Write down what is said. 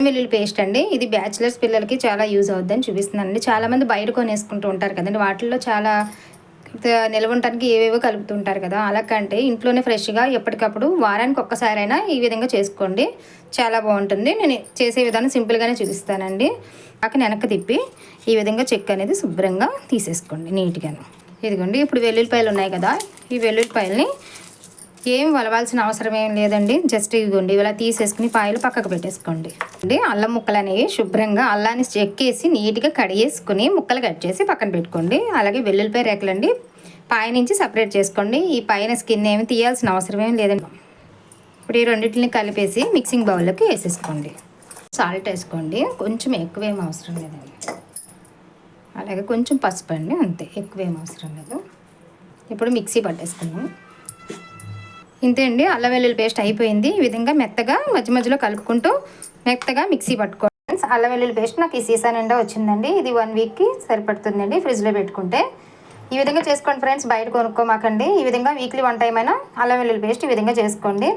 వెల్లుల్లి పేస్ట్ అండి. ఇది బ్యాచిలర్స్ పిల్లలకి చాలా యూజ్ అవుద్దని చూపిస్తున్నానండి. చాలామంది బయట కొనేసుకుంటూ ఉంటారు కదండి. వాటిల్లో చాలా నిల్వ ఉండటానికి ఏవేవో కలుపుతుంటారు కదా. అలా కంటే ఇంట్లోనే ఫ్రెష్గా ఎప్పటికప్పుడు వారానికి ఒక్కసారైనా ఈ విధంగా చేసుకోండి, చాలా బాగుంటుంది. నేను చేసే విధానం సింపుల్గానే చూపిస్తానండి. పక్కన వెనక్కి తిప్పి ఈ విధంగా చెక్క అనేది శుభ్రంగా తీసేసుకోండి నీట్గాను. ఇదిగోండి, ఇప్పుడు వెల్లుల్లిపాయలు ఉన్నాయి కదా, ఈ వెల్లుల్లిపాయలని ఏం వలవాల్సిన అవసరం ఏం లేదండి. జస్ట్ ఇదిగోండి ఇలా తీసేసుకుని పాయలు పక్కకు పెట్టేసుకోండి. అల్లం ముక్కలు అనేవి శుభ్రంగా అల్లాన్ని చెక్కేసి నీట్గా కడిగేసుకుని ముక్కలు కట్ చేసి పక్కన పెట్టుకోండి. అలాగే వెల్లుల్లిపాయ రేకలండి పాయ నుంచి సపరేట్ చేసుకోండి. ఈ పైన స్కిన్ ఏమి తీయాల్సిన అవసరం ఏం లేదండి. ఇప్పుడు ఈ రెండింటిని కలిపేసి మిక్సింగ్ బౌల్లోకి వేసేసుకోండి. సాల్ట్ వేసుకోండి, కొంచెం ఎక్కువేం అవసరం లేదండి. అలాగే కొంచెం పసుపు అండి, అంతే, ఎక్కువేం అవసరం లేదు. ఇప్పుడు మిక్సీ పట్టేసుకున్నాం. ఇంతే అండి, అల్లం వెల్లుల్లి పేస్ట్ అయిపోయింది. ఈ విధంగా మెత్తగా మధ్య మధ్యలో కలుపుకుంటూ మెత్తగా మిక్సీ పట్టుకోండి. అల్లం వెల్లుల్లి పేస్ట్ నాకు ఈ సీసా నిండా వచ్చిందండి. ఇది 1 వీక్కి సరిపడుతుందండి ఫ్రిడ్జ్లో పెట్టుకుంటే. ఈ విధంగా చేసుకోండి ఫ్రెండ్స్, బయట కొనుక్కోమాకండి. ఈ విధంగా వీక్లీ 1 టైం అయినా అల్లం వెల్లుల్లి పేస్ట్ ఈ విధంగా చేసుకోండి.